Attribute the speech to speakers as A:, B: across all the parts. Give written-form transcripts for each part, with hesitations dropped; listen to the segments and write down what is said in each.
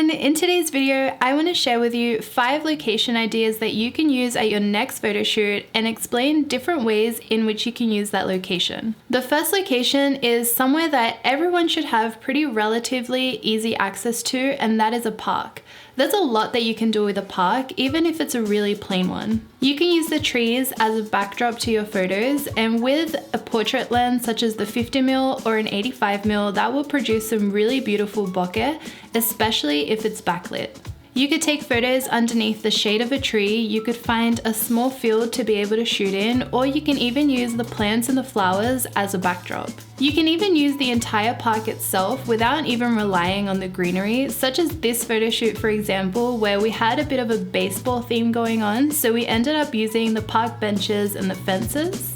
A: everyone, in today's video I want to share with you 5 location ideas that you can use at your next photo shoot and explain different ways in which you can use that location. The first location is somewhere that everyone should have pretty relatively easy access to, and that is a park. There's a lot that you can do with a park, even if it's a really plain one. You can use the trees as a backdrop to your photos, and with a portrait lens such as the 50mm or an 85mm, that will produce some really beautiful bokeh, especially if it's backlit. You could take photos underneath the shade of a tree, you could find a small field to be able to shoot in, or you can even use the plants and the flowers as a backdrop. You can even use the entire park itself without even relying on the greenery, such as this photo shoot for example, where we had a bit of a baseball theme going on, so we ended up using the park benches and the fences.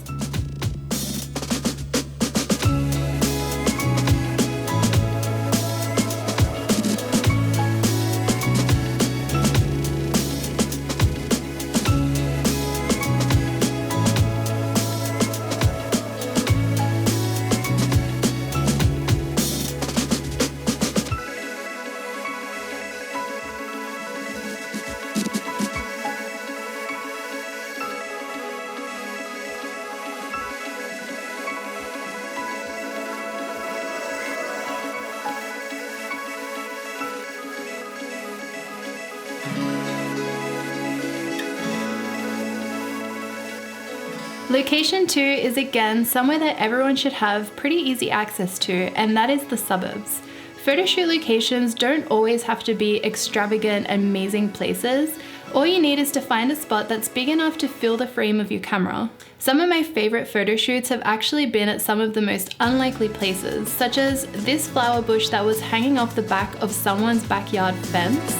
A: Location 2 is again somewhere that everyone should have pretty easy access to, and that is the suburbs. Photoshoot locations don't always have to be extravagant, amazing places. All you need is to find a spot that's big enough to fill the frame of your camera. Some of my favorite photo shoots have actually been at some of the most unlikely places, such as this flower bush that was hanging off the back of someone's backyard fence.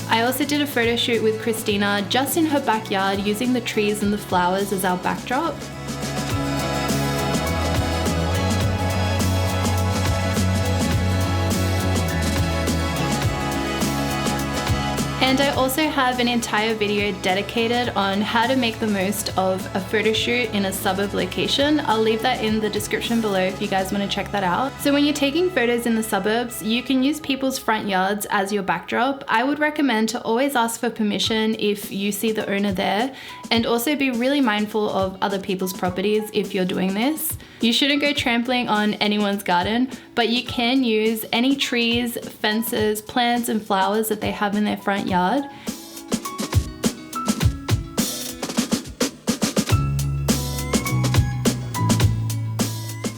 A: I also did a photo shoot with Christina just in her backyard using the trees and the flowers as our backdrop. And I also have an entire video dedicated on how to make the most of a photo shoot in a suburb location. I'll leave that in the description below if you guys want to check that out. So when you're taking photos in the suburbs, you can use people's front yards as your backdrop. I would recommend to always ask for permission if you see the owner there, and also be really mindful of other people's properties if you're doing this. You shouldn't go trampling on anyone's garden, but you can use any trees, fences, plants and flowers that they have in their front yard.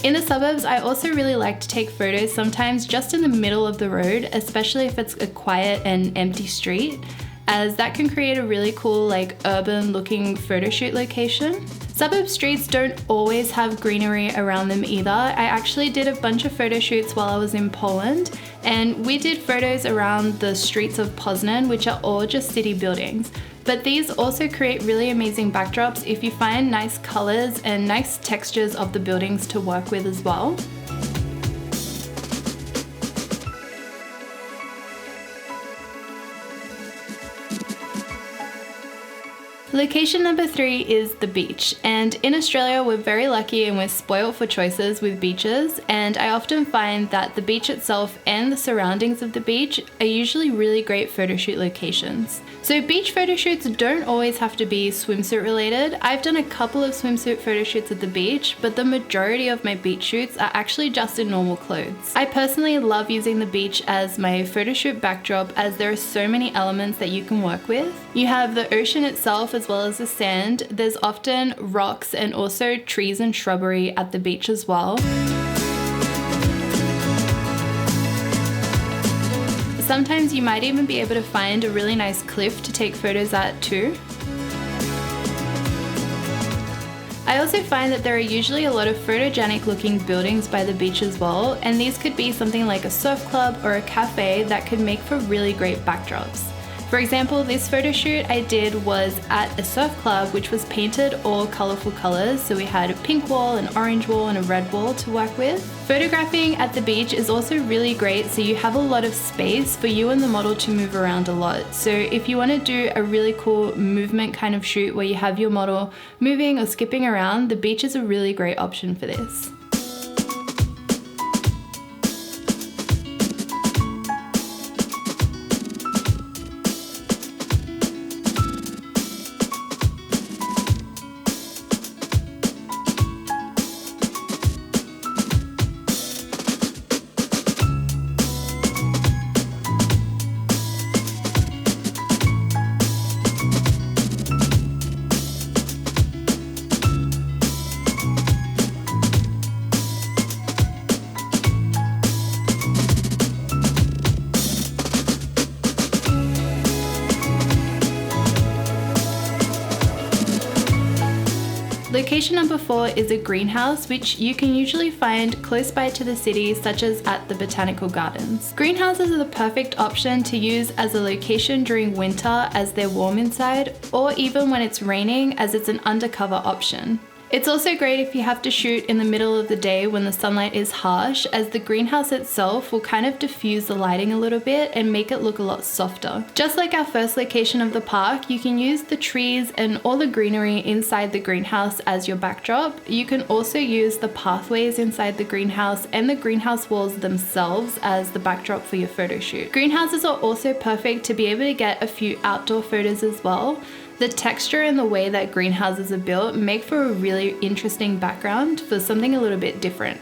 A: In the suburbs, I also really like to take photos sometimes just in the middle of the road, especially if it's a quiet and empty street, as that can create a really cool urban looking photo shoot location. Suburb streets don't always have greenery around them either. I actually did a bunch of photo shoots while I was in Poland, and we did photos around the streets of Poznan, which are all just city buildings. But these also create really amazing backdrops if you find nice colors and nice textures of the buildings to work with as well. Location number 3 is the beach, and in Australia we're very lucky and we're spoiled for choices with beaches, and I often find that the beach itself and the surroundings of the beach are usually really great photo shoot locations. So beach photo shoots don't always have to be swimsuit related. I've done a couple of swimsuit photo shoots at the beach, but the majority of my beach shoots are actually just in normal clothes. I personally love using the beach as my photo shoot backdrop, as there are so many elements that you can work with. You have the ocean itself as well as the sand. There's often rocks and also trees and shrubbery at the beach as well. Sometimes you might even be able to find a really nice cliff to take photos at too. I also find that there are usually a lot of photogenic looking buildings by the beach as well, and these could be something like a surf club or a cafe that could make for really great backdrops. For example, this photo shoot I did was at a surf club which was painted all colourful colours, so we had a pink wall, an orange wall and a red wall to work with. Photographing at the beach is also really great, so you have a lot of space for you and the model to move around a lot. So if you want to do a really cool movement kind of shoot where you have your model moving or skipping around, the beach is a really great option for this. Location number 4 is a greenhouse, which you can usually find close by to the city, such as at the botanical gardens. Greenhouses are the perfect option to use as a location during winter as they're warm inside, or even when it's raining, as it's an undercover option. It's also great if you have to shoot in the middle of the day when the sunlight is harsh, as the greenhouse itself will kind of diffuse the lighting a little bit and make it look a lot softer. Just like our first location of the park, you can use the trees and all the greenery inside the greenhouse as your backdrop. You can also use the pathways inside the greenhouse and the greenhouse walls themselves as the backdrop for your photo shoot. Greenhouses are also perfect to be able to get a few outdoor photos as well. The texture and the way that greenhouses are built make for a really interesting background for something a little bit different.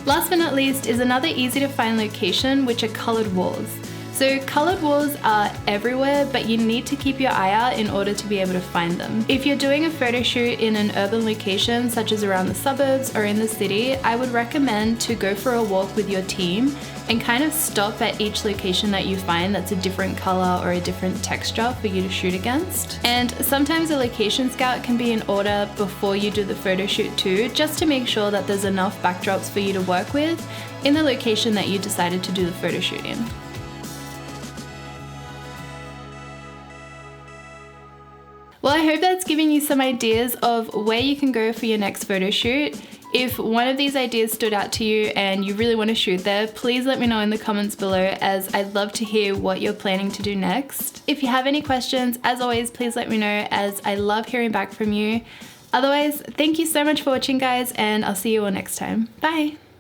A: Last but not least is another easy to find location, which are colored walls. So colored walls are everywhere, but you need to keep your eye out in order to be able to find them. If you're doing a photo shoot in an urban location, such as around the suburbs or in the city, I would recommend to go for a walk with your team and kind of stop at each location that you find that's a different color or a different texture for you to shoot against. And sometimes a location scout can be in order before you do the photo shoot too, just to make sure that there's enough backdrops for you to work with in the location that you decided to do the photo shoot in. Well, I hope that's given you some ideas of where you can go for your next photo shoot. If one of these ideas stood out to you and you really want to shoot there, please let me know in the comments below, as I'd love to hear what you're planning to do next. If you have any questions, as always, please let me know, as I love hearing back from you. Otherwise, thank you so much for watching, guys, and I'll see you all next time. Bye!